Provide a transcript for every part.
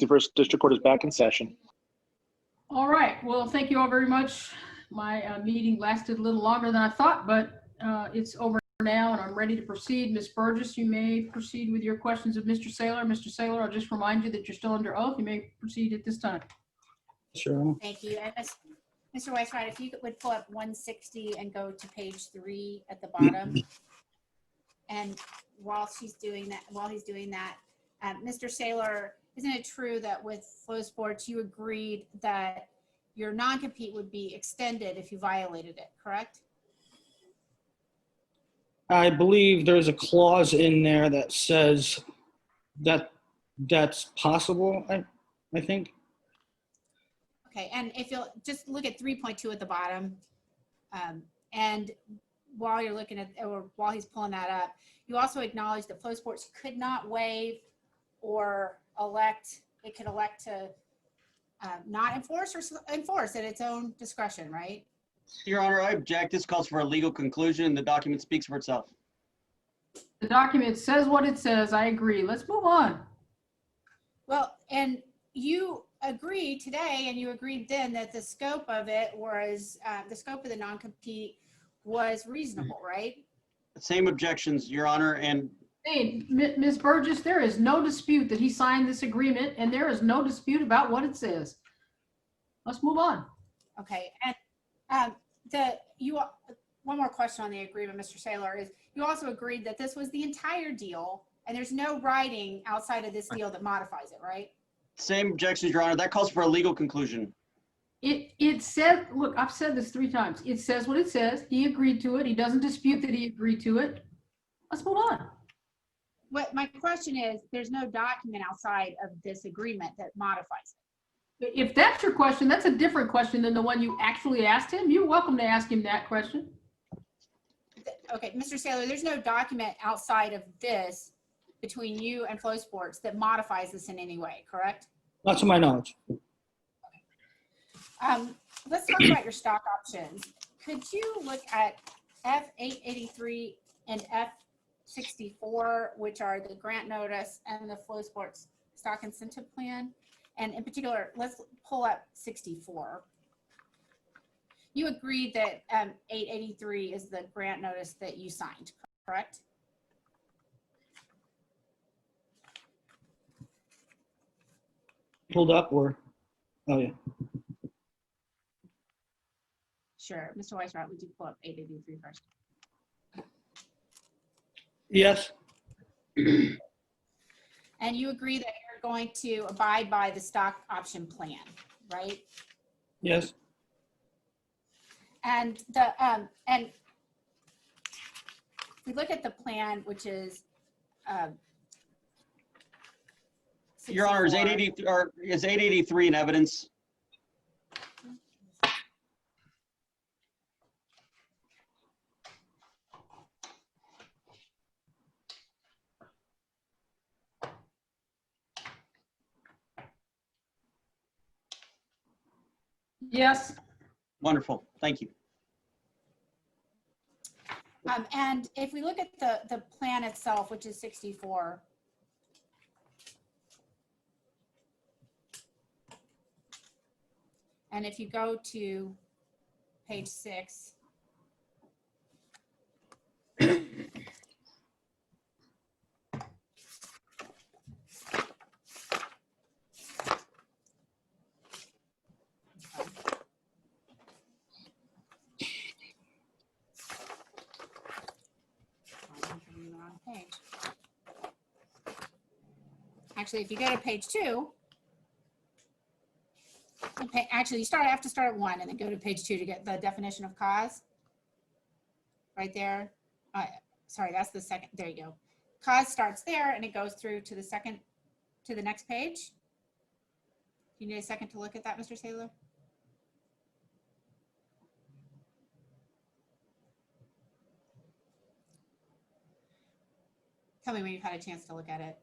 61st District Court is back in session. All right. Well, thank you all very much. My meeting lasted a little longer than I thought, but it's over now and I'm ready to proceed. Ms. Burgess, you may proceed with your questions of Mr. Saylor. Mr. Saylor, I'll just remind you that you're still under oath. You may proceed at this time. Sure. Thank you. And Mr. Weisrod, if you would pull up 160 and go to page 3 at the bottom. And while he's doing that, Mr. Saylor, isn't it true that with Flow Sports, you agreed that your non-compete would be extended if you violated it, correct? I believe there's a clause in there that says that that's possible, I think. Okay, and if you'll just look at 3.2 at the bottom, and while you're looking at, or while he's pulling that up, you also acknowledge that Flow Sports could not waive or elect, it could elect to not enforce or enforce at its own discretion, right? Your Honor, I object. This calls for a legal conclusion. The document speaks for itself. The document says what it says. I agree. Let's move on. Well, and you agreed today, and you agreed then that the scope of it was, the scope of the non-compete was reasonable, right? Same objections, Your Honor, and Hey, Ms. Burgess, there is no dispute that he signed this agreement, and there is no dispute about what it says. Let's move on. Okay, and one more question on the agreement, Mr. Saylor, is you also agreed that this was the entire deal, and there's no writing outside of this deal that modifies it, right? same objections, Your Honor. That calls for a legal conclusion. It said, look, I've said this 3 times. It says what it says. He agreed to it. He doesn't dispute that he agreed to it. Let's move on. What my question is, there's no document outside of this agreement that modifies it. If that's your question, that's a different question than the one you actually asked him. You're welcome to ask him that question. Okay, Mr. Saylor, there's no document outside of this between you and Flow Sports that modifies this in any way, correct? Not to my knowledge. Let's talk about your stock options. Could you look at F883 and F64, which are the grant notice and the Flow Sports stock incentive plan? And in particular, let's pull up 64. You agreed that 883 is the grant notice that you signed, correct? Pulled up or, oh yeah. Sure. Mr. Weisrott, would you pull up 883 first? Yes, And you agree that you're going to abide by the stock option plan, right? yes, And the and if we look at the plan, which is Your Honor, is 883 in evidence? Yes. Wonderful. Thank you. and if we look at the plan itself, which is 64, and if you go to page 6, actually, if you go to page 2, actually you have to start at 1 and then go to page 2 to get the definition of cause. Right there. Sorry, that's the second. There you go. Cause starts there and it goes through to the next page. Do you need a second to look at that, Mr. Saylor? Tell me when you've had a chance to look at it.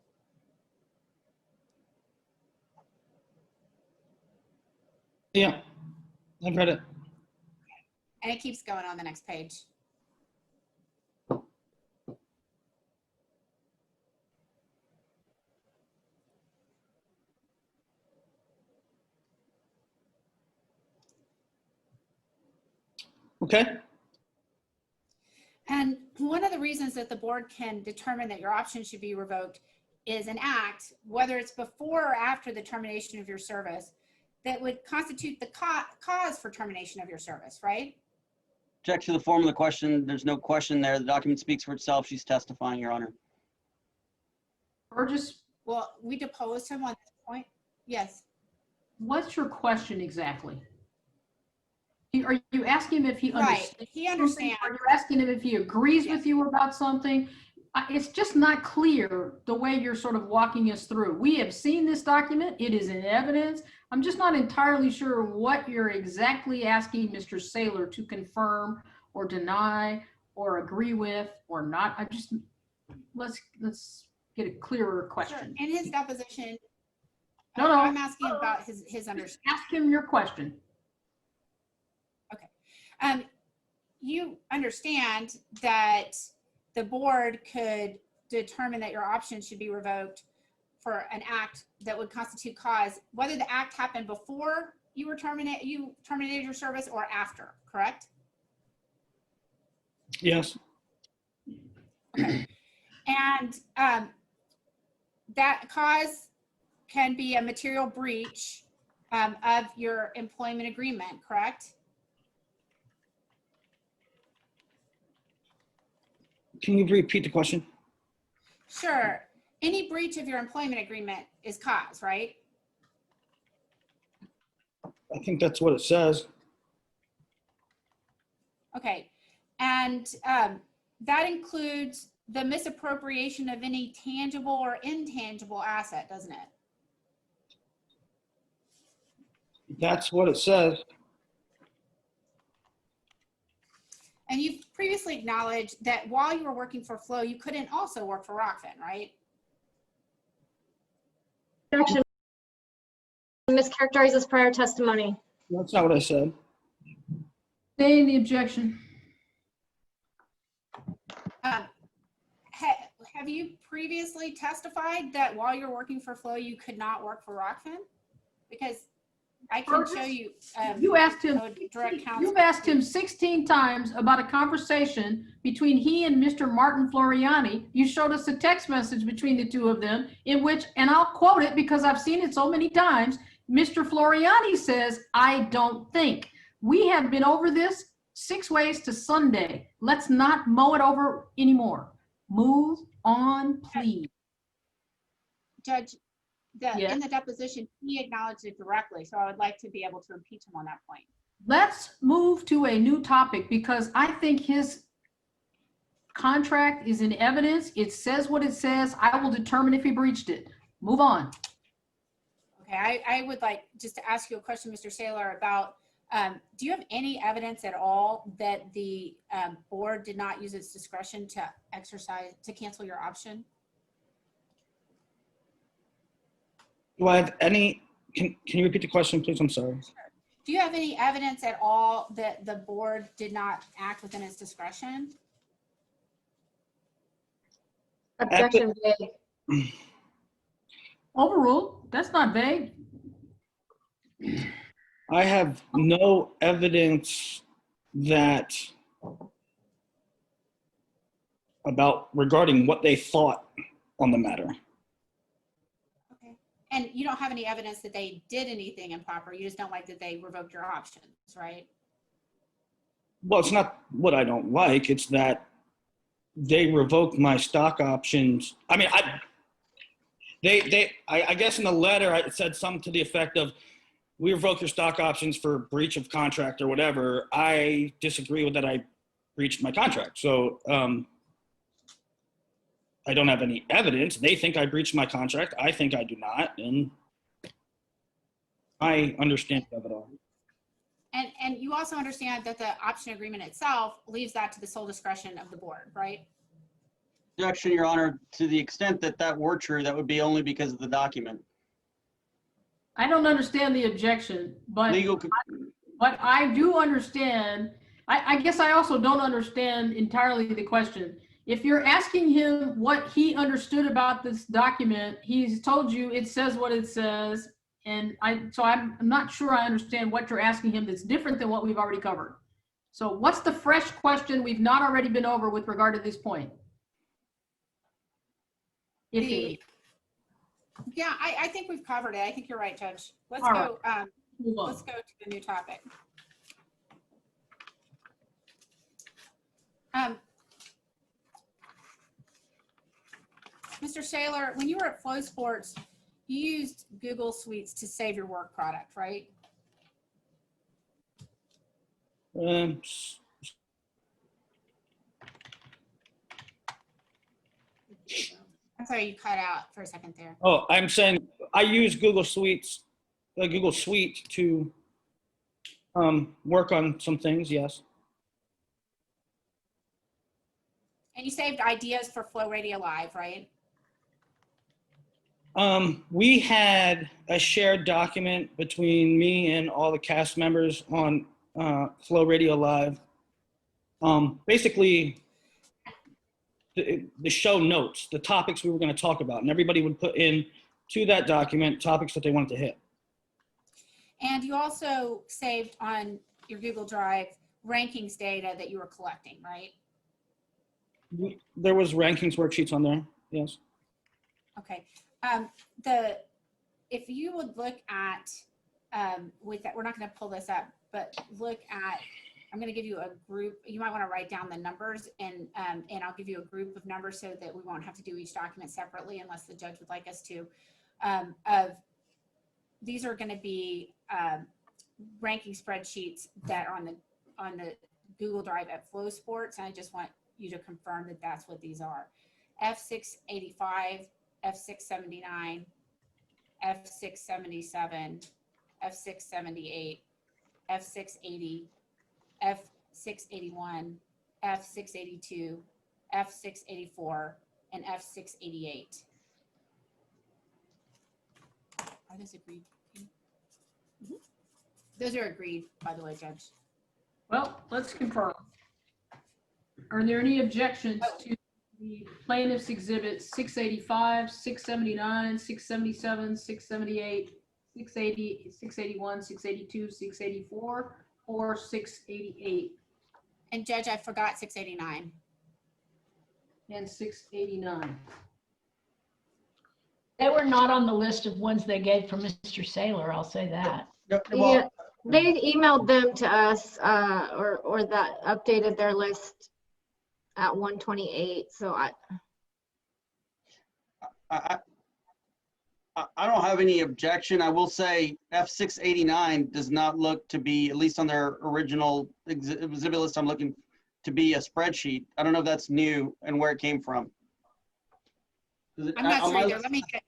yeah, I've read it. And it keeps going on the next page. Okay, And one of the reasons that the board can determine that your option should be revoked is an act, whether it's before or after the termination of your service, that would constitute the cause for termination of your service, right? Object to the form of the question. There's no question there. The document speaks for itself. She's testifying, Your Honor. Burgess, Well, we deposed him on this point. Yes. what's your question exactly? Are you asking him if he Right. understands? He understands. Are you asking him if he agrees with you about something? It's just not clear the way you're sort of walking us through. We have seen this document. It is in evidence. I'm just not entirely sure what you're exactly asking Mr. Saylor to confirm or deny or agree with or not. Let's get a clearer Sure. question. In his deposition, No. I'm asking about his understanding. Ask him your question. You understand that the board could determine that your option should be revoked for an act that would constitute cause, whether the act happened before you terminated your service or after, correct? yes, And that cause can be a material breach of your employment agreement, correct? can you repeat the question? Sure. Any breach of your employment agreement is cause, right? I think that's what it says. Okay. And that includes the misappropriation of any tangible or intangible asset, doesn't it? That's what it says. And you've previously acknowledged that while you were working for Flow, you couldn't also work for Rockfin, right? Objection. Mischaracterizes prior testimony. That's not what I said. Stay in the objection. Have you previously testified that while you're working for Flow, you could not work for Rockfin? Because I can show you. You asked him, direct counsel. you've asked him 16 times about a conversation between he and Mr. Martin Floriani. You showed us a text message between the two of them in which, and I'll quote it because I've seen it so many times, Mr. Floriani says, "I don't think." We have been over this 6 ways to Sunday. Let's not mow it over anymore. Move on, please. Judge, Yes. in the deposition, he acknowledged it directly, so I would like to be able to impeach him on that point. Let's move to a new topic because I think his contract is in evidence. It says what it says. I will determine if he breached it. Move on. Okay, I would like just to ask you a question, Mr. Saylor, about do you have any evidence at all that the board did not use its discretion to cancel your option? Do I have any, can you repeat the question, please? I'm sorry. Do you have any evidence at all that the board did not act within its discretion? Objection vague. Overruled. That's not vague. I have no evidence that regarding what they thought on the matter. Okay. And you don't have any evidence that they did anything improper. You just don't like that they revoked your options, right? Well, it's not what I don't like. It's that they revoked my stock options. I mean, I guess in the letter, it said something to the effect of, we revoke your stock options for breach of contract or whatever. I disagree with that. I breached my contract. So I don't have any evidence. They think I breached my contract. I think I do not. And I understand of it all. And you also understand that the option agreement itself leaves that to the sole discretion of the board, right? Objection, Your Honor. To the extent that that were true, that would be only because of the document. I don't understand the objection, but Legal. I do understand. I guess I also don't understand entirely the question. If you're asking him what he understood about this document, he's told you it says what it says. And so I'm not sure I understand what you're asking him that's different than what we've already covered. So what's the fresh question we've not already been over with regard to this point? If any. Yeah, I think we've covered it. I think you're right, Judge. Let's All go, Move on. let's go to the new topic. Mr. Saylor, when you were at Flow Sports, you used Google Suites to save your work product, right? Um, I'm sorry, you cut out for a second there. oh, I'm saying I use Google Suites, Google Suite to work on some things. Yes. And you saved ideas for Flow Radio Live, right? We had a shared document between me and all the cast members on Flow Radio Live. Basically, the show notes, the topics we were going to talk about, and everybody would put in to that document topics that they wanted to hit. And you also saved on your Google Drive rankings data that you were collecting, right? There was rankings worksheets on there. Yes. Okay. If you would look at, with that, we're not going to pull this up, but look at, I'm going to give you a group. You might want to write down the numbers, and I'll give you a group of numbers so that we won't have to do each document separately unless the judge would like us to. These are going to be ranking spreadsheets that are on the Google Drive at Flow Sports, and I just want you to confirm that that's what these are. F685, F679, F677, F678, F680, F681, F682, F684, and F688. Are those agreed? Mm-hmm. Those are agreed, by the way, Judge. Well, let's confirm. Are there any objections to the plaintiff's exhibits 685, 679, 677, 678, 680, 681, 682, 684, or 688 And Judge, I forgot 689. and 689? They were not on the list of ones they gave for Mr. Saylor, I'll say that. Yeah, they emailed them to us, or that updated their list at 128. So I don't have any objection. I will say F689 does not look to be, at least on their original exhibit list, I'm looking to be a spreadsheet. I don't know if that's new and where it came from. I'm not sure either. Let me get,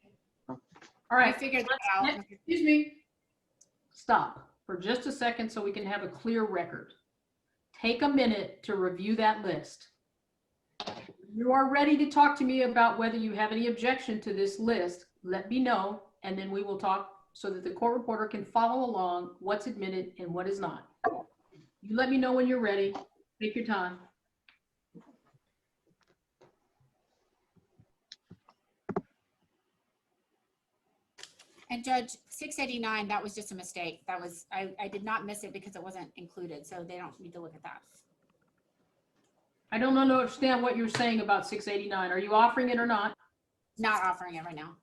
All right, figure that out. excuse me. Stop for just a second so we can have a clear record. Take a minute to review that list. You are ready to talk to me about whether you have any objection to this list. Let me know, and then we will talk so that the court reporter can follow along what's admitted and what is not. You let me know when you're ready. Take your time. And Judge, 689, that was just a mistake. That was, I did not miss it because it wasn't included, so they don't need to look at that. I don't understand what you're saying about 689. Are you offering it or not? Not offering it right now.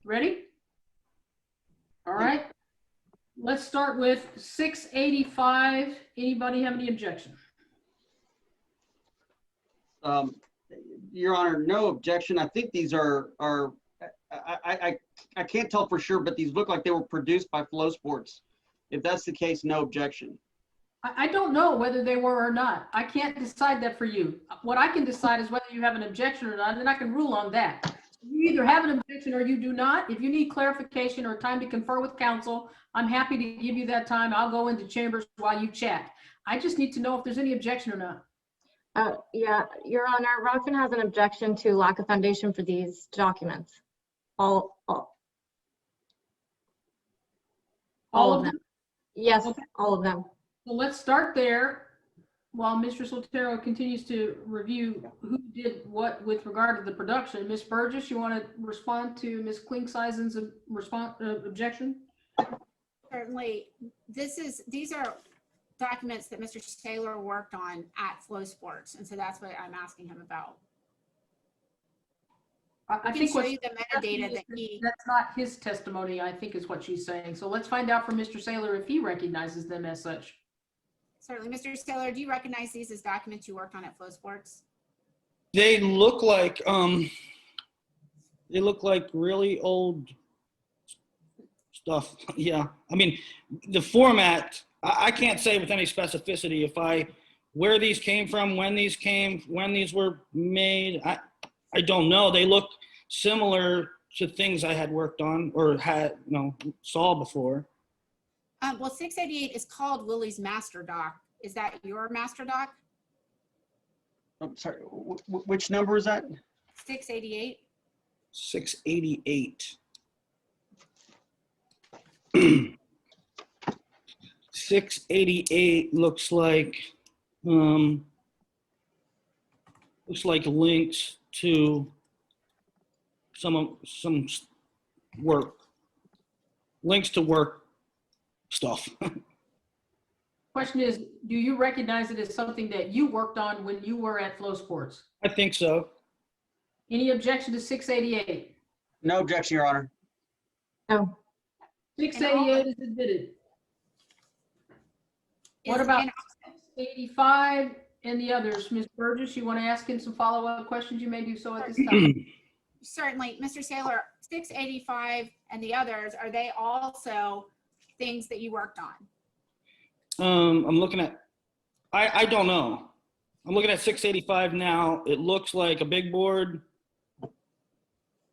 Ready? All right. Let's start with 685. Anybody have any objection? Your Honor, no objection. I think these are I can't tell for sure, but these look like they were produced by Flow Sports. If that's the case, no objection. I don't know whether they were or not. I can't decide that for you. What I can decide is whether you have an objection or not, and I can rule on that. You either have an objection or you do not. If you need clarification or time to confer with counsel, I'm happy to give you that time. I'll go into chambers while you chat. I just need to know if there's any objection or not. Yeah, Your Honor, Rockfin has an objection to lack of foundation for these documents. All of them. Yes, Okay. all of them. So let's start there while Mr. Sotero continues to review who did what with regard to the production. Ms. Burgess, you want to respond to Ms. Klingseisen's objection? Certainly, these are documents that Mr. Taylor worked on at Flow Sports, and so that's what I'm asking him about. I I can think show what you the metadata that he, that's not his testimony, I think is what she's saying. So let's find out from Mr. Saylor if he recognizes them as such. certainly, Mr. Taylor, do you recognize these as documents you worked on at Flow Sports? They look like really old stuff. Yeah. I mean, the format, I can't say with any specificity where these came from, when these were made. I don't know. They look similar to things I had worked on or saw before. Well, 688 is called Willie's master doc. Is that your master doc? I'm sorry, which number is that? 688? 688. 688 looks like links to some work, links to work stuff. Question is, do you recognize it as something that you worked on when you were at Flow Sports? I think so. Any objection to 688? No objection, Your Honor. No. 688 is admitted. What Is- about and 685 and the others? Ms. Burgess, you want to ask him some follow-up questions? You may do so at this time. Certainly, Mr. Saylor, 685 and the others, are they also things that you worked on? I'm looking at, I don't know. I'm looking at 685 now. It looks like a big board.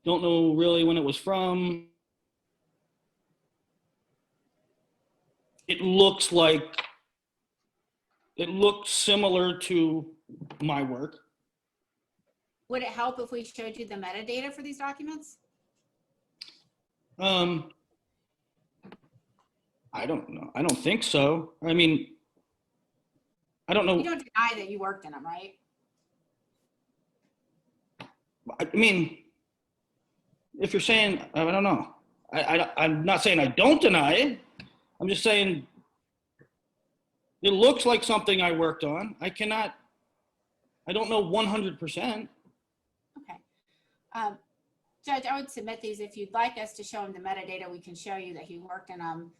Don't know really when it was from. It looks similar to my work. Would it help if we showed you the metadata for these documents? I don't know. I don't think so. I mean, I don't know. You don't deny that you worked in them, right? I mean, if you're saying, I don't know. I'm not saying I don't deny it. I'm just saying it looks like something I worked on. I don't know 100%. Okay. Judge, I would submit these. If you'd like us to show him the metadata, we can show you that he worked in them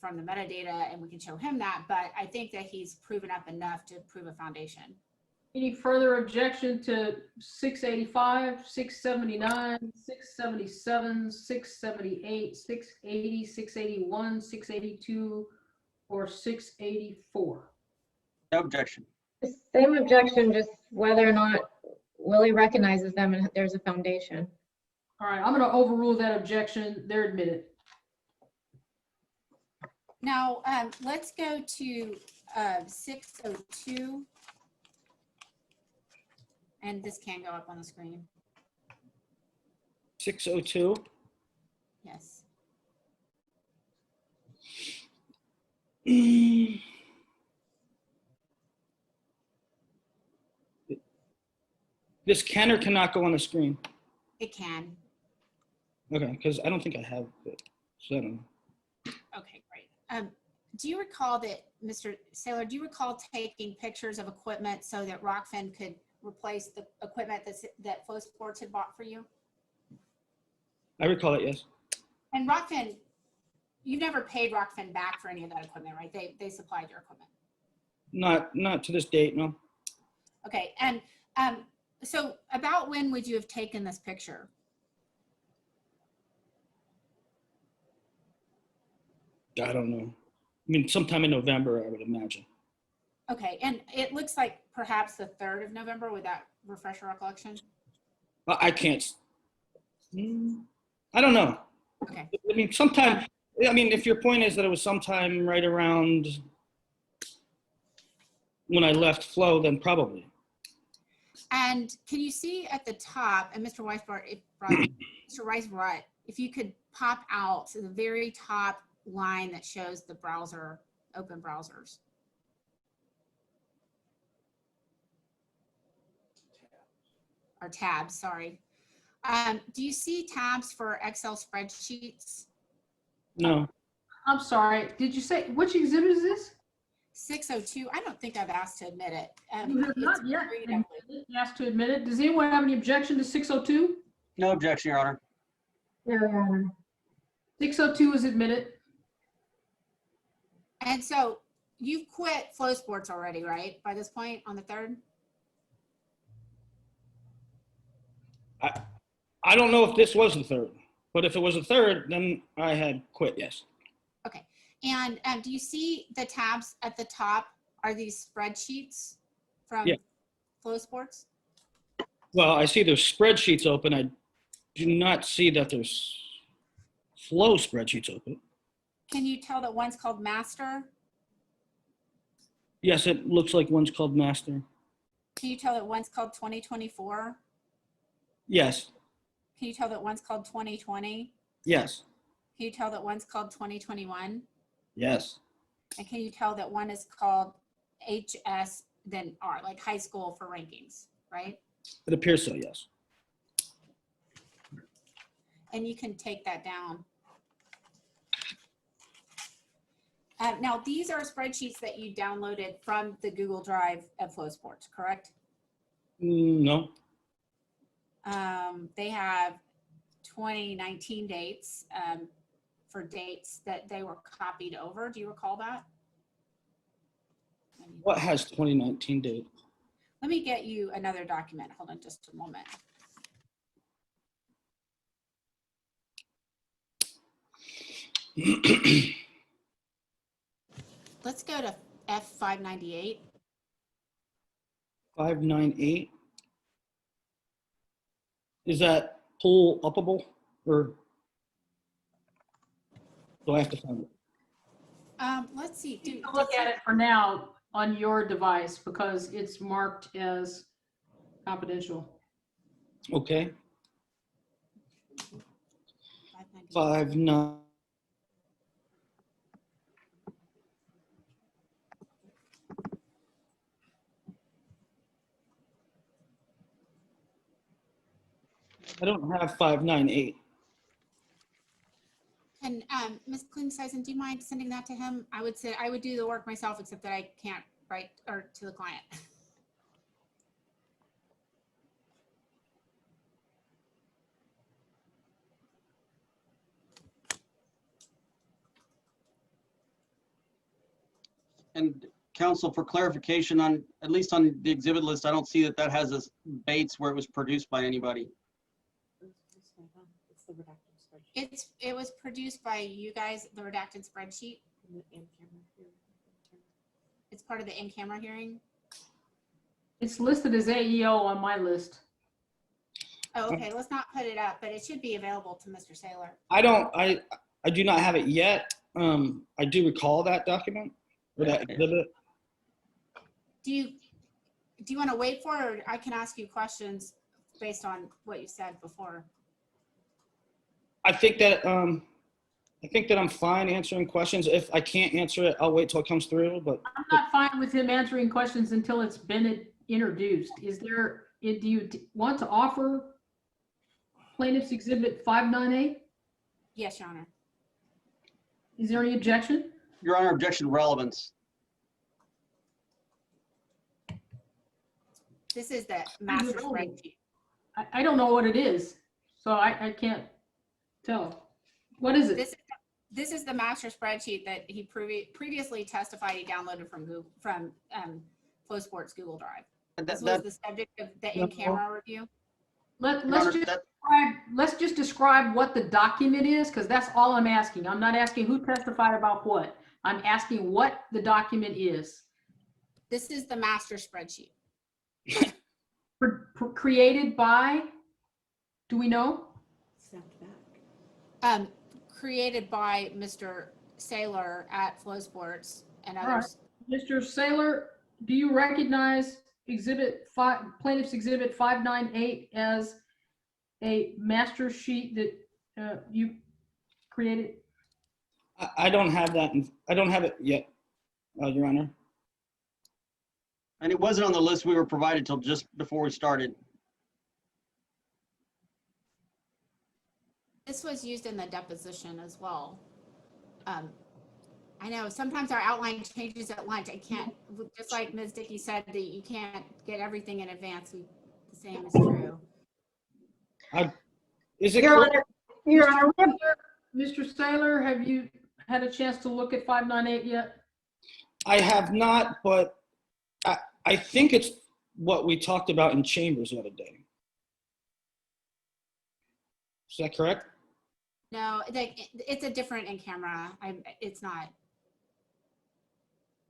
from the metadata, and we can show him that. But I think that he's proven up enough to prove a foundation. Any further objection to 685, 679, 677, 678, 680, 681, 682, or 684? No objection. Same objection, just whether or not Willie recognizes them and there's a foundation. All right, I'm going to overrule that objection. They're admitted. Now, let's go to 602. And this can go up on the screen. 602. Yes. This can or cannot go on the screen. It can. Okay, because I don't think I have it. So I don't know. Okay, great. Do you recall that, Mr. Saylor, do you recall taking pictures of equipment so that Rockfin could replace the equipment that Flow Sports had bought for you? I recall it, yes. And Rockfin, you never paid Rockfin back for any of that equipment, right? They supplied your equipment. Not to this date, no. Okay, and so about when would you have taken this picture? I don't know. I mean, sometime in November, I would imagine. Okay, and it looks like perhaps the 3rd of November. Would that refresh your recollection? I can't. I don't know. Okay. I mean, sometime. I mean, if your point is that it was sometime right around when I left Flow, then probably. And can you see at the top, and Mr. Mr. Weisbrot, if you could pop out to the very top line that shows the browser, open browsers. Or tabs, sorry. Do you see tabs for Excel spreadsheets? No. I'm sorry, did you say, which exhibit is this? 602, I don't think I've asked to admit it. You have It's not yet agreed, I been believe. asked to admit it. Does anyone have any objection to 602? No objection, Your Honor. No, Your Honor. 602 is admitted. And so you've quit Flow Sports already, right? By this point on the 3rd? I don't know if this was the 3rd, but if it was the 3rd, then I had quit, yes. Okay. And do you see the tabs at the top? Are these spreadsheets from Yeah. Flow Sports? Well, I see there's spreadsheets open. I do not see that there's Flow spreadsheets open. Can you tell that one's called Master? Yes, it looks like one's called Master. Can you tell that one's called 2024? Yes, Can you tell that one's called 2020? yes, Can you tell that one's called 2021? yes. And can you tell that one is called HS, then R, like high school for rankings, right? It appears so, yes. And you can take that down. Now, these are spreadsheets that you downloaded from the Google Drive at Flow Sports, correct? No, They have 2019 dates for dates that they were copied over. Do you recall that? what has 2019 date? Let me get you another document. Hold on just a moment. Let's go to F598. 598. Is that pull upable or do I have to find it? Let's see. Look at it for now on your device because it's marked as confidential. Okay, 598. 59. I don't have 598. And Ms. Klingseisen, do you mind sending that to him? I would say I would do the work myself, except that I can't write or to the client. And counsel, for clarification on, at least on the exhibit list, I don't see that that has a Bates where it was produced by anybody. It was produced by you guys, the redacted spreadsheet. It's part of the in-camera hearing. It's listed as AEO on my list. Oh, okay. Let's not put it up, but it should be available to Mr. Saylor. I do not have it yet. I do recall that document or that exhibit. Do you want to wait for it, or I can ask you questions based on what you said before? I think that I'm fine answering questions. If I can't answer it, I'll wait till it comes through, but I'm not fine with him answering questions until it's been introduced. Do you want to offer plaintiff's exhibit 598? Yes, Your Honor. Is there any objection? Your Honor, objection relevance. This is the master spreadsheet. I don't know what it is, so I can't Tell. What is it? This is the master spreadsheet that he previously testified he downloaded from Flow Sports Google Drive. This was the subject of the in-camera review. Let's just describe what the document is, because that's all I'm asking. I'm not asking who testified about what. I'm asking what the document is. This is the master spreadsheet. Created by, do we know? Created by Mr. Saylor at Flow Sports and All right. others. Mr. Saylor, do you recognize plaintiff's exhibit 598 as a master sheet that you created? I don't have that. I don't have it yet, Your Honor. And it wasn't on the list we were provided till just before we started. This was used in the deposition as well. I know sometimes our outline changes at lunch. I can't, just like Ms. Dickey said, that you can't get everything in advance. The same is true. Is it Your correct? Honor, Your Honor, Mr. Saylor, have you had a chance to look at 598 yet? I have not, but I think it's what we talked about in chambers the other day. Is that correct? No, it's a different in camera. It's not.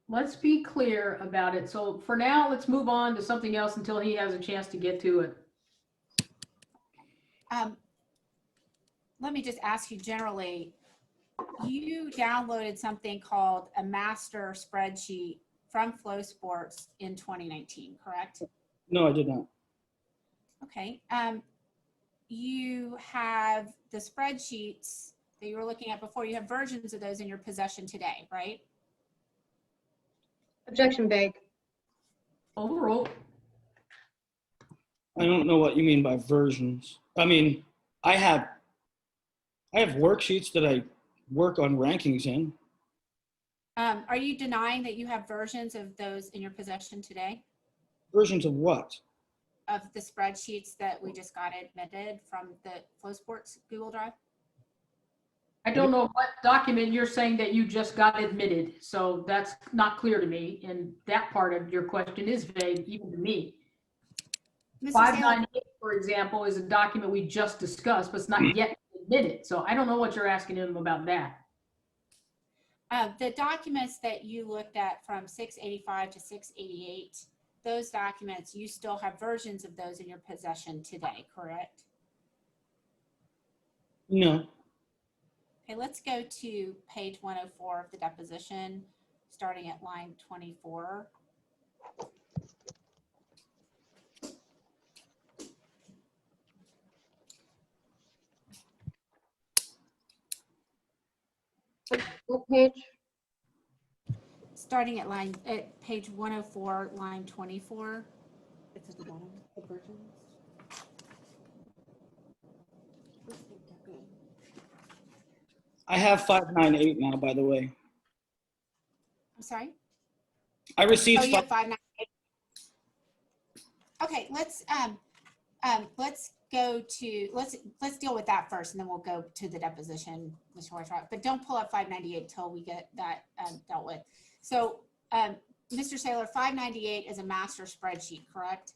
Let's be clear about it. So for now, let's move on to something else until he has a chance to get to it. Let me just ask you generally, you downloaded something called a master spreadsheet from Flow Sports in 2019, correct? No, I did not. Okay. You have the spreadsheets that you were looking at before. You have versions of those in your possession today, right? objection vague. Overruled. I don't know what you mean by versions. I mean, I have worksheets that I work on rankings in. Are you denying that you have versions of those in your possession today? Versions of what? Of the spreadsheets that we just got admitted from the Flow Sports Google Drive? I don't know what document you're saying that you just got admitted, so that's not clear to me, and that part of your question is vague even to me. Mr. Saylor, 598, for example, is a document we just discussed, but it's not yet admitted, so I don't know what you're asking him about that. the documents that you looked at from 685 to 688, those documents, you still have versions of those in your possession today, correct? No. Okay, let's go to page 104 of the deposition, starting at line 24. What page? Starting at page 104, line 24. It's at the bottom, the versions. I have 598 now, by the way. I'm sorry? I received Oh, you have 598. Okay, let's go to, let's deal with that first, and then we'll go to the deposition, Mr. Horvath. But don't pull up 598 till we get that dealt with. So, Mr. Saylor, 598 is a master spreadsheet, correct?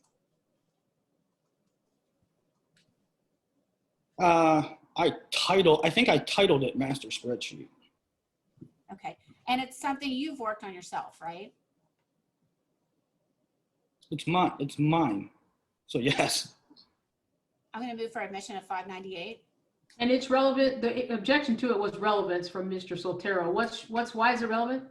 I think I titled it Master Spreadsheet. Okay, and it's something you've worked on yourself, right? It's mine. So yes. I'm going to move for admission of 598. And it's relevant, the objection to it was relevance from Mr. Soltero. Why is it relevant?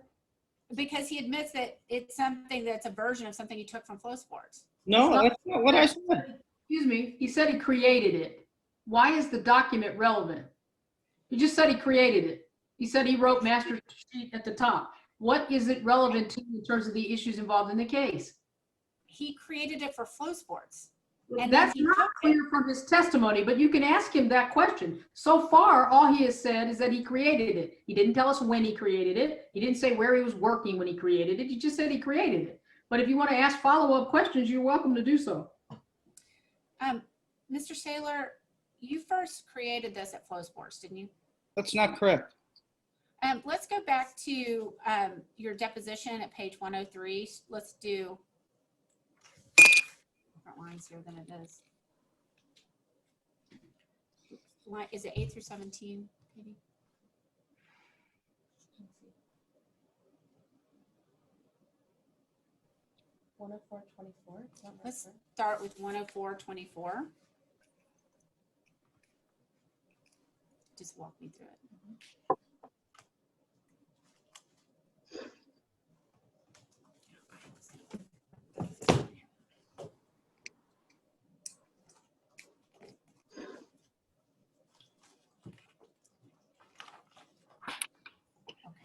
Because he admits that it's something that's a version of something you took from Flow Sports. No, that's not what I said. Excuse me, he said he created it. Why is the document relevant? He just said he created it. He said he wrote master sheet at the top. What is it relevant to in terms of the issues involved in the case? He created it for Flow Sports. And That's then he not took clear from his testimony, but you can ask him that question. So far, all he has said is that he created it. He didn't tell us when he created it. He didn't say where he was working when he created it. He just said he created it. But if you want to ask follow-up questions, you're welcome to do so. Mr. Saylor, you first created this at Flow Sports, didn't you? That's not correct. Let's go back to your deposition at page 103. Let's do different lines here than it is. Why is it 8 through 17? Katie? 104.24. Let's start with 104.24. Just walk me through it.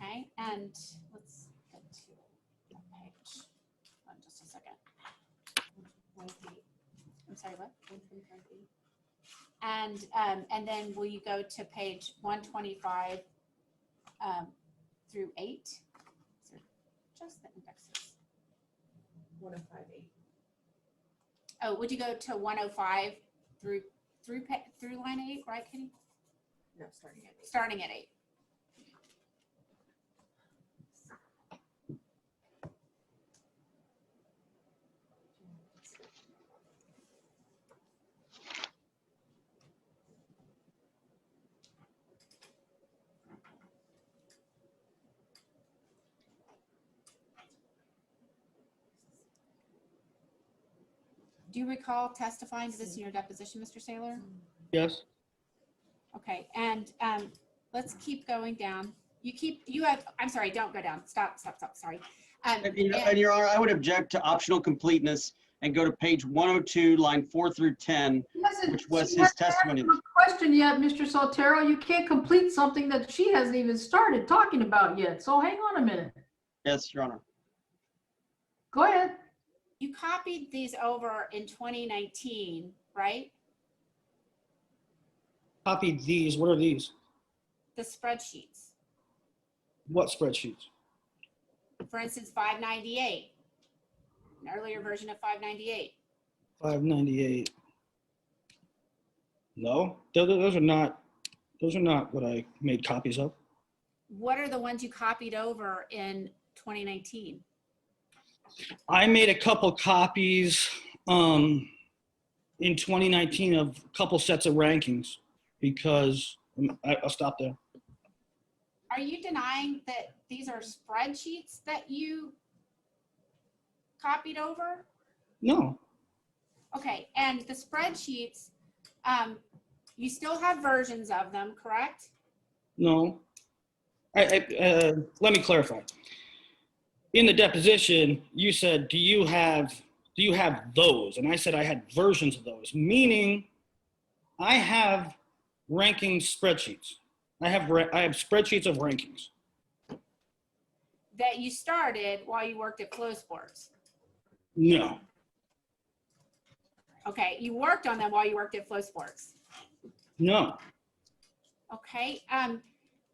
Okay, and let's get to that page. Just a second. I'm sorry, what? And then will you go to page 125 through 8? So just the indexes. 105.8. Oh, would you go to 105 through line 8, right, Kitty? No, starting at 8. Starting at 8. Do you recall testifying to this in your deposition, Mr. Saylor? Yes. Okay, and let's keep going down. You have, I'm sorry, don't go down. Stop, sorry. And Your Honor, I would object to optional completeness and go to page 102, line 4 through 10, which was his testimony. Question yet, Mr. Sotero. You can't complete something that she hasn't even started talking about yet. So hang on a minute. Yes, Your Honor. Go ahead. You copied these over in 2019, right? Copy these. What are these? The spreadsheets. What spreadsheets? For instance, 598, an earlier version of 598. 598. No, those are not what I made copies of. What are the ones you copied over in 2019? I made a couple copies in 2019 of a couple sets of rankings because I'll stop there. Are you denying that these are spreadsheets that you copied over? No, Okay, and the spreadsheets, you still have versions of them, correct? no. Let me clarify. In the deposition, you said, do you have those? And I said I had versions of those, meaning I have ranking spreadsheets. I have spreadsheets of rankings. That you started while you worked at Flow Sports. No, Okay, you worked on them while you worked at Flow Sports. no. Okay,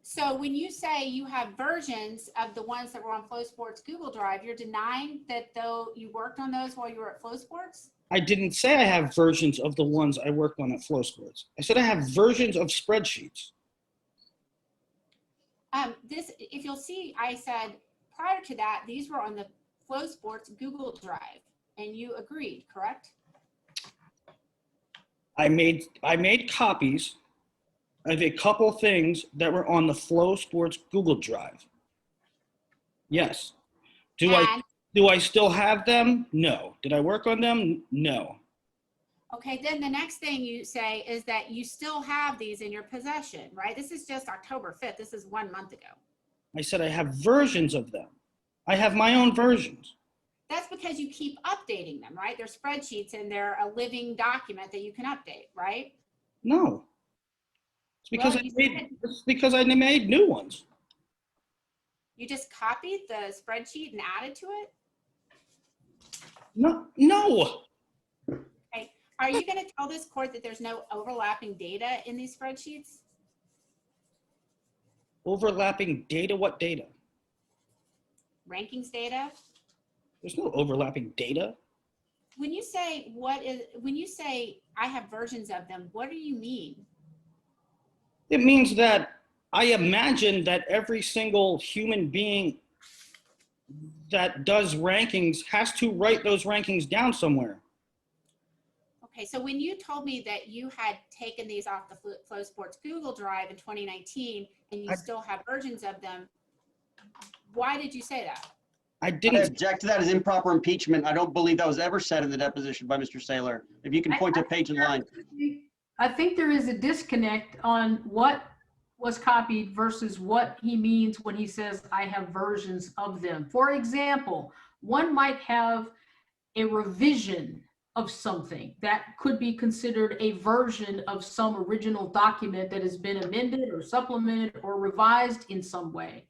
so when you say you have versions of the ones that were on Flow Sports Google Drive, you're denying that though you worked on those while you were at Flow Sports? I didn't say I have versions of the ones I worked on at Flow Sports. I said I have versions of spreadsheets. If you'll see, I said prior to that, these were on the Flow Sports Google Drive, and you agreed, correct? I made copies of a couple things that were on the Flow Sports Google Drive. Yes. Do I still have them? No. Did I work on them? No. Okay, then the next thing you say is that you still have these in your possession, right? This is just October 5th. This is 1 month ago. I said I have versions of them. I have my own versions. That's because you keep updating them, right? They're spreadsheets and they're a living document that you can update, right? No. It's because Well, it's because I made new ones. You just copied the spreadsheet and added to it? No. Okay. Are you going to tell this court that there's no overlapping data in these spreadsheets? Overlapping data? What data? Rankings data? There's no overlapping data. when you say I have versions of them, what do you mean? It means that I imagine that every single human being that does rankings has to write those rankings down somewhere. Okay, so when you told me that you had taken these off the Flow Sports Google Drive in 2019 and you still have versions of them, why did you say that? I I didn't. object to that as improper impeachment. I don't believe that was ever said in the deposition by Mr. Saylor. If you can point to a page and line. I think there is a disconnect on what was copied versus what he means when he says, I have versions of them. For example, one might have a revision of something that could be considered a version of some original document that has been amended or supplemented or revised in some way.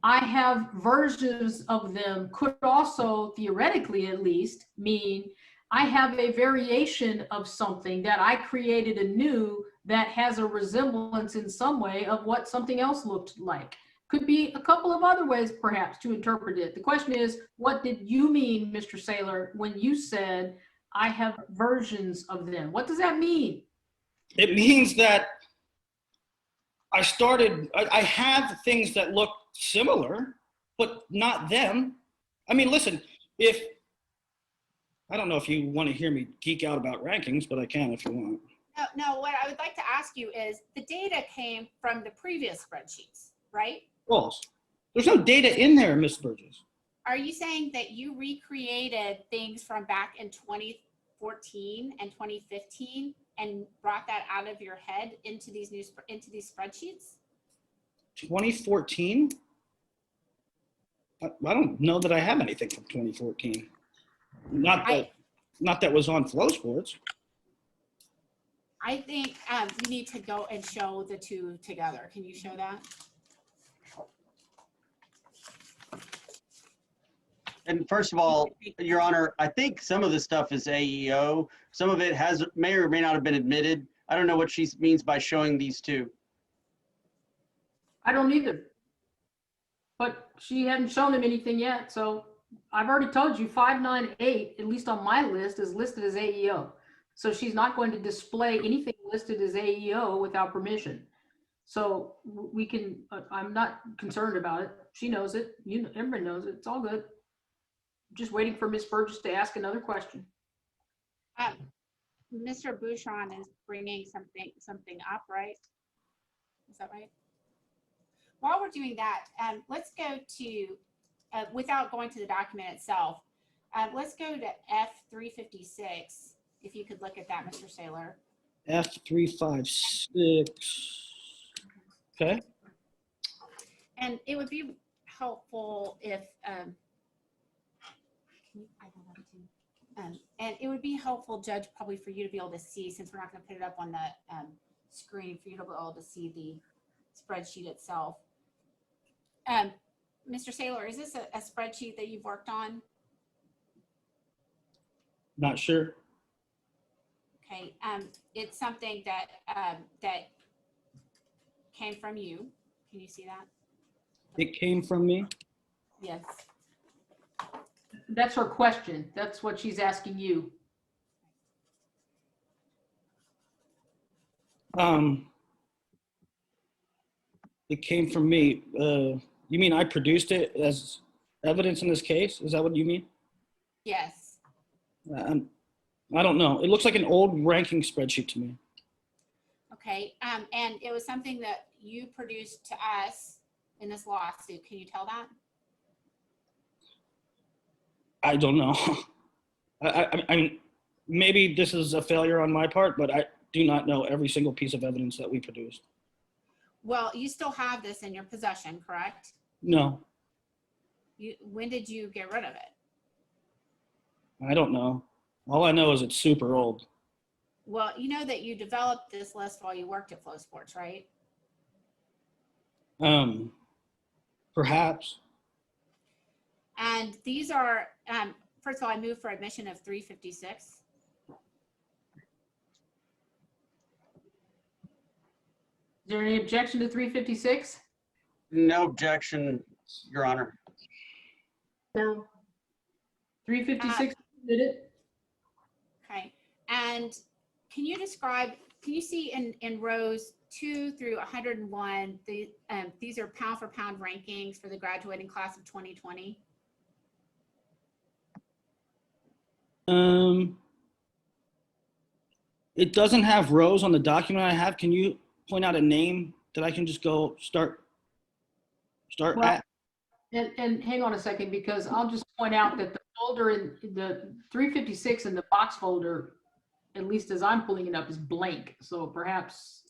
I have versions of them could also, theoretically at least, mean I have a variation of something that I created anew that has a resemblance in some way of what something else looked like. Could be a couple of other ways perhaps to interpret it. The question is, what did you mean, Mr. Saylor, when you said, I have versions of them? What does that mean? It means that I have things that look similar, but not them. I mean, listen, I don't know if you want to hear me geek out about rankings, but I can if you want. No, what I would like to ask you is the data came from the previous spreadsheets, right? False. There's no data in there, Ms. Burgess. Are you saying that you recreated things from back in 2014 and 2015 and brought that out of your head into these spreadsheets? 2014? I don't know that I have anything from 2014. Not that was on Flow Sports. I think you need to go and show the two together. Can you show that? And first of all, Your Honor, I think some of this stuff is AEO. Some of it may or may not have been admitted. I don't know what she means by showing these two. I don't either. But she hadn't shown him anything yet, so I've already told you 598, at least on my list, is listed as AEO. So she's not going to display anything listed as AEO without permission. So we can, I'm not concerned about it. She knows it. You know, everybody knows it. It's all good. Just waiting for Ms. Burgess to ask another question. Mr. Bouchon is bringing something up, right? Is that right? While we're doing that, let's go to, without going to the document itself, let's go to F356. If you could look at that, Mr. Saylor. F356. Okay. And it would be helpful if, and it would be helpful, Judge, probably for you to be able to see, since we're not going to put it up on the screen, for you to be able to see the spreadsheet itself. Mr. Saylor, is this a spreadsheet that you've worked on? Not sure. Okay, it's something that that came from you. Can you see that? It came from me. Yes. That's her question. That's what she's asking you. It came from me. You mean I produced it as evidence in this case? Is that what you mean? Yes. I don't know. It looks like an old ranking spreadsheet to me. Okay, and it was something that you produced to us in this lawsuit. Can you tell that? I don't know. I mean, maybe this is a failure on my part, but I do not know every single piece of evidence that we produced. Well, you still have this in your possession, correct? No, When did you get rid of it? I don't know. All I know is it's super old. Well, you know that you developed this list while you worked at Flow Sports, right? Perhaps. And these are, first of all, I moved for admission of 356. Is there any objection to 356? No objection, Your Honor. No. 356 did it? Okay. And can you see in rows 2 through 101, these are pound for pound rankings for the graduating class of 2020? It doesn't have rows on the document I have. Can you point out a name that I can just go start Well, at? And hang on a second, because I'll just point out that the folder in the 356 in the box folder, at least as I'm pulling it up, is blank. So perhaps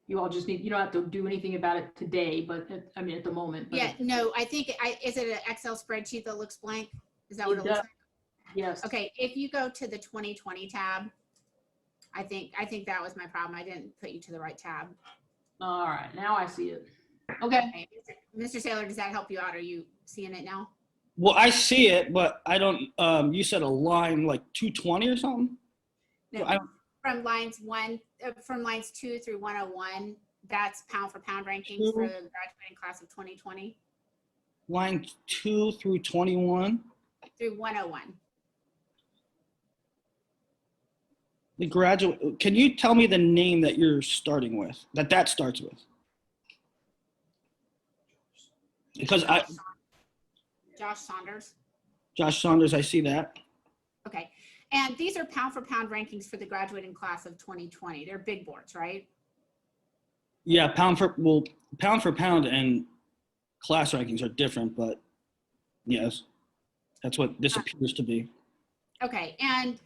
you all just you don't have to do anything about it today, but I mean, at the moment. But Yeah, no, I think, is it an Excel spreadsheet that looks blank? Is that what it looks like? yes. Okay, if you go to the 2020 tab, I think that was my problem. I didn't put you to the right tab. All right, now I see it. Okay. Okay. Mr. Saylor, does that help you out? Are you seeing it now? Well, I see it, but I don't, you said a line like 220 or something? No, I- from lines 2 through 101, that's pound for pound rankings for the graduating class of 2020 Line 2 through 21? through 101. The graduate, can you tell me the name that you're starting with, that starts with? Because Josh Saunders. Josh Saunders, I see that. Okay. And these are pound for pound rankings for the graduating class of 2020. They're big boards, right? Yeah, pound for pound and class rankings are different, but yes, that's what this appears to be. Okay. And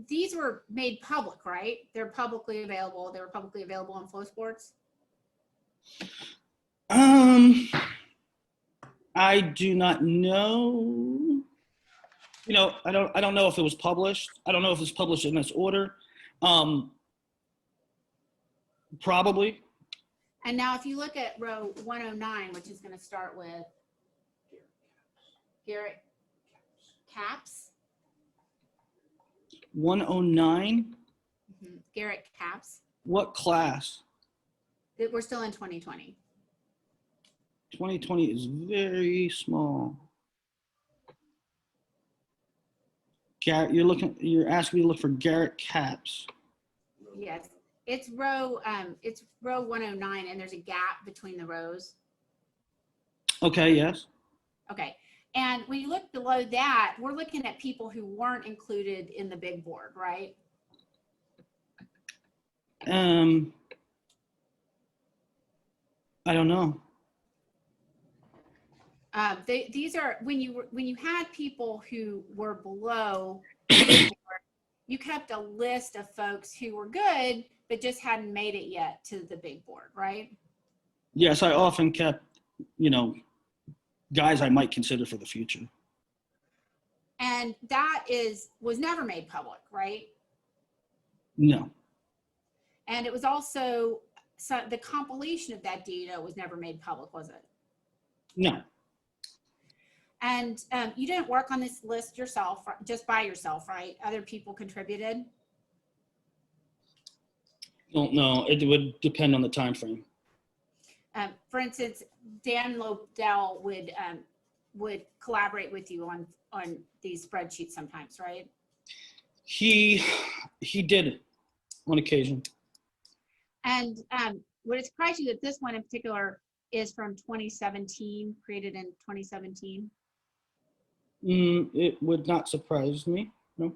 these were made public, right? They're publicly available. They were publicly available on Flow Sports. I do not know. You know, I don't know if it was published. I don't know if it's published in this order. Probably. And now if you look at row 109, which is going to start with Garrett Capps. 109. Garrett Capps. What class? We're still in 2020. 2020 is very small. Garrett, you're asking me to look for Garrett Capps. Yes, it's row 109, and there's a gap between the rows. Okay, yes. Okay, and when you look below that, we're looking at people who weren't included in the big board, right? I don't know. These are when you had people who were below the big board, you kept a list of folks who were good but just hadn't made it yet to the big board, right? Yes, I often kept, guys I might consider for the future. And that was never made public, right? No. And it was also, so the compilation of that data was never made public, was it? No. And you didn't work on this list yourself, just by yourself, right? Other people contributed? Don't know. It would depend on the time frame. For instance, Dan Lobdell would collaborate with you on these spreadsheets sometimes, right? He did on occasion. And would it surprise you that this one in particular is from 2017, created in 2017? It would not surprise me. No.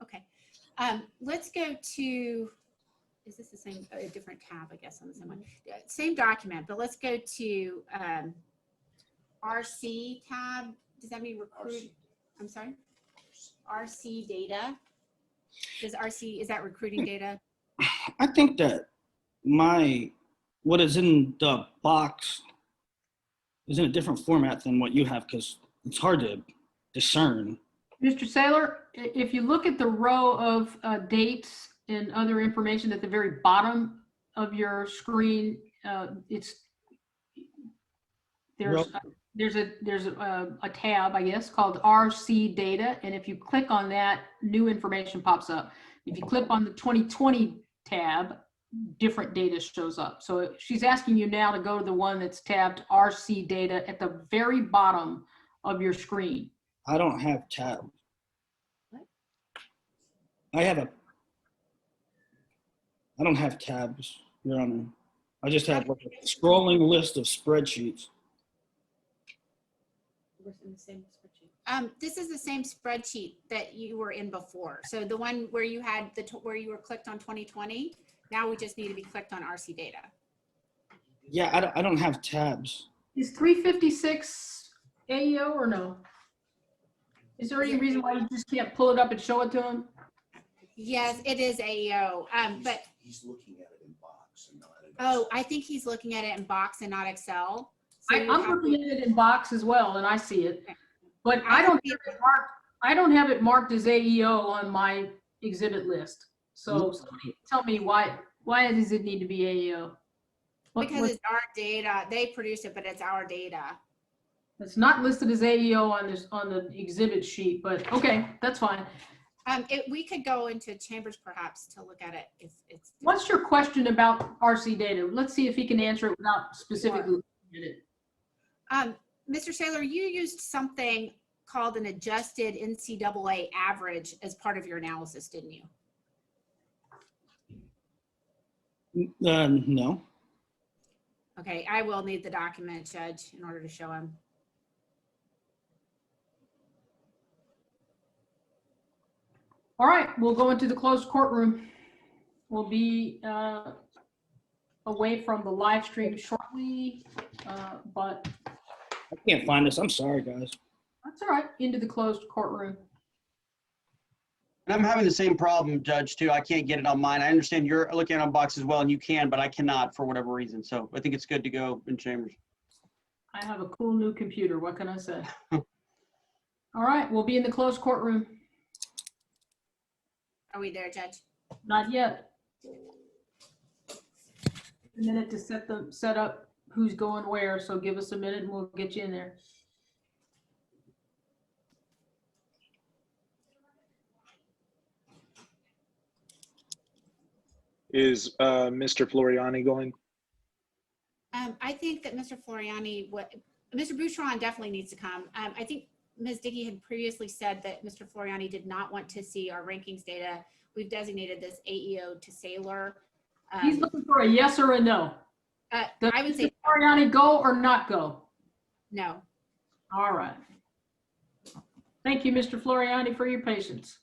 Okay. Let's go to, is this the same, a different tab, I guess, on the same one? Same document, but let's go to RC tab. Does that mean recruit? I'm sorry? RC data. Is that recruiting data? I think that what is in the box is in a different format than what you have, because it's hard to discern. Mr. Saylor, if you look at the row of dates and other information at the very bottom of your screen, there's a tab, I guess, called RC data. And if you click on that, new information pops up. If you click on the 2020 tab, different data shows up. So she's asking you now to go to the one that's tabbed RC data at the very bottom of your screen. I don't have tabs. What? I don't have tabs, Your Honor. I just have like a scrolling list of spreadsheets. We're in the same spreadsheet. This is the same spreadsheet that you were in before. So the one where you had where you were clicked on 2020, now we just need to be clicked on RC data. Yeah, I don't have tabs. Is 356 AEO or no? Is there any reason why you just can't pull it up and show it to him? Yes, it is AEO, but, He's looking at it in box and not in. oh, I think he's looking at it in Box and not Excel. So you I'm have looking to- at it in Box as well, and I see it. But I I don't think have it marked, I don't have it marked as AEO on my exhibit list. So somebody tell me why does it need to be AEO? Because it's our data. They produce it, but it's our data. It's not listed as AEO on the exhibit sheet, but okay, that's fine. We could go into Chambers perhaps to look at it if it's. What's your question about RC data? Let's see if he can answer it without specifically looking at it. Mr. Saylor, you used something called an adjusted NCAA average as part of your analysis, didn't you? No. Okay, I will need the document, Judge, in order to show him. All right, we'll go into the closed courtroom. We'll be away from the live stream shortly, but I can't find this. I'm sorry, guys. that's all right. Into the closed courtroom. And I'm having the same problem, Judge, too. I can't get it on mine. I understand you're looking at it on box as well, and you can, but I cannot for whatever reason. So I think it's good to go in Chambers. I have a cool new computer. What can I say? All right, we'll be in the closed courtroom. Are we there, Judge? Not yet. A minute to set up who's going where, so give us a minute and we'll get you in there. Is Mr. Floriani going? I think that Mr. Floriani, Mr. Bouchron definitely needs to come. I think Ms. Dickey had previously said that Mr. Floriani did not want to see our rankings data. We've designated this AEO to Saylor. He's looking for a yes or a no. Does I would Mr. say Floriani go or not go? no. All right. Thank you, Mr. Floriani, for your patience.